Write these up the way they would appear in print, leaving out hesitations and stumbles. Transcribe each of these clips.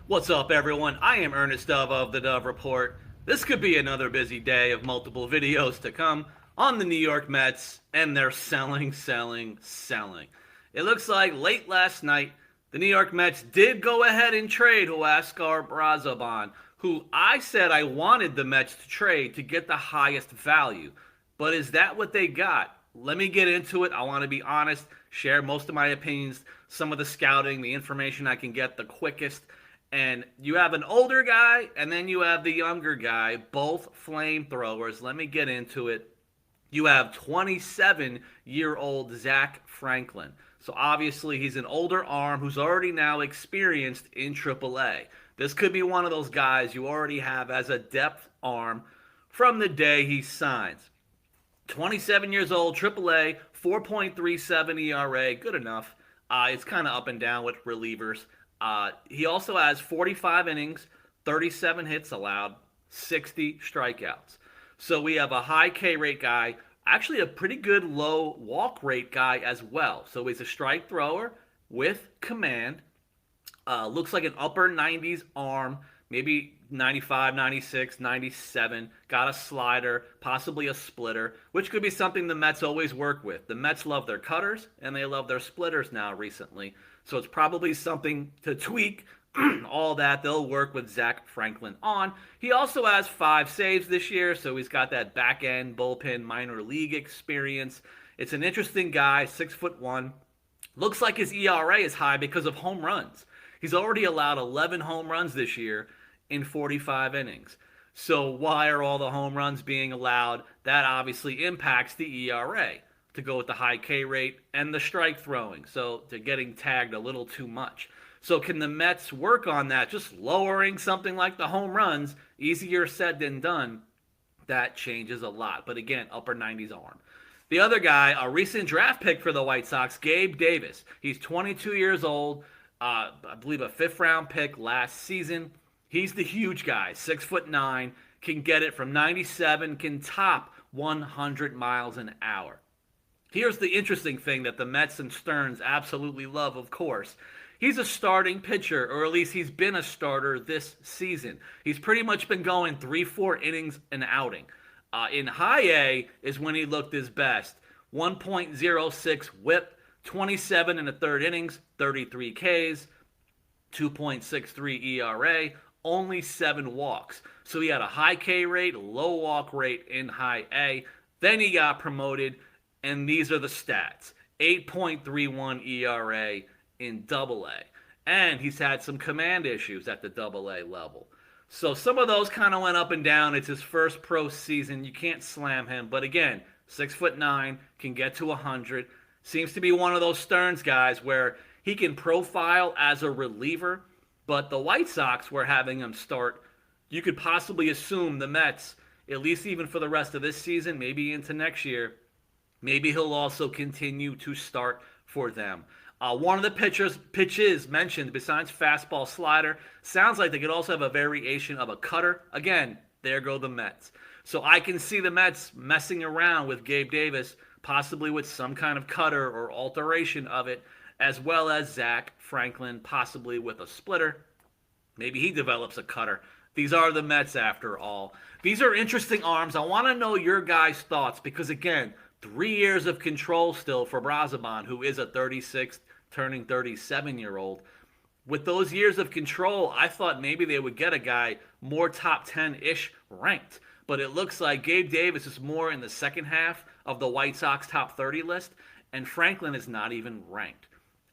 What's up, everyone? I am Ernest Dove of the Dove Report. This could be another busy day of multiple videos to come on the New York Mets, and they're selling. It looks like late last night, the New York Mets did go ahead and trade Huascar Brazoban, who I said I wanted the Mets to trade to get the highest value. But is that what they got? Let me get into it. I want to be honest, share most of my opinions, some of the scouting, the information I can get the quickest. And you have an older guy, and then you have the younger guy, both flamethrowers. Let me get into it. You have 27-year-old Zach Franklin. So obviously he's an older arm who's already now experienced in AAA. This could be one of those guys you already have as a depth arm from the day he signs. 27 years old, AAA, 4.37 ERA, good enough. It's kind of up and down with relievers. He also has 45 innings, 37 hits allowed, 60 strikeouts. So we have a high K rate guy, actually a pretty good low walk rate guy as well. So he's a strike thrower with command. Looks like an upper 90s arm, maybe 95, 96, 97. Got a slider, possibly a splitter, which could be something the Mets always work with. The Mets love their cutters, and they love their splitters now recently. So it's probably something to tweak. All that they'll work with Zach Franklin on. He also has 5 saves this year, so he's got that back-end bullpen minor league experience. It's an interesting guy, 6'1". Looks like his ERA is high because of home runs. He's already allowed 11 home runs this year in 45 innings. So why are all the home runs being allowed? That obviously impacts the ERA, to go with the high K rate and the strike throwing. So they're getting tagged a little too much. So can the Mets work on that? Just lowering something like the home runs, easier said than done. That changes a lot. But again, upper 90s arm. The other guy, a recent draft pick for the White Sox, Gabe Davis. He's 22 years old. I believe a 5th round pick last season. He's the huge guy, 6'9", can get it from 97, can top 100 miles an hour. Here's the interesting thing that the Mets and Stearns absolutely love, of course. He's a starting pitcher, or at least he's been a starter this season. He's pretty much been going 3-4 innings an outing. In high A is when he looked his best. 1.06 whip, 27 and a third innings, 33 Ks, 2.63 ERA, only 7 walks. So he had a high K rate, low walk rate in high A. Then he got promoted. And these are the stats. 8.31 ERA in AA. And he's had some command issues at the AA level. So some of those kind of went up and down. It's his first pro season. You can't slam him. But again, 6'9", can get to 100. Seems to be one of those Stearns guys where he can profile as a reliever. But the White Sox were having him start. You could possibly assume the Mets, at least even for the rest of this season, maybe into next year, maybe he'll also continue to start for them. One of the pitches mentioned, besides fastball slider, sounds like they could also have a variation of a cutter. Again, there go the Mets. So I can see the Mets messing around with Gabe Davis, possibly with some kind of cutter or alteration of it, as well as Zach Franklin, possibly with a splitter. Maybe he develops a cutter. These are the Mets after all. These are interesting arms. I want to know your guys' thoughts because, again, 3 years of control still for Brazoban, who is a 36, turning 37-year-old. With those years of control, I thought maybe they would get a guy more top 10-ish ranked. But it looks like Gabe Davis is more in the second half of the White Sox top 30 list, and Franklin is not even ranked.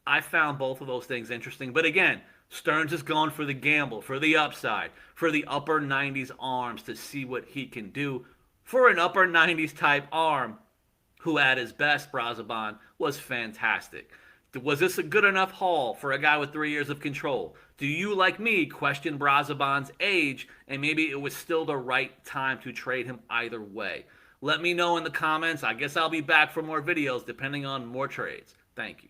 I found both of those things interesting. But again, Stearns is going for the gamble, for the upside, for the upper 90s arms to see what he can do for an upper 90s type arm who at his best, Brazoban, was fantastic. Was this a good enough haul for a guy with 3 years of control? Do you, like me, question Brazoban's age and maybe it was still the right time to trade him either way? Let me know in the comments. I guess I'll be back for more videos depending on more trades. Thank you.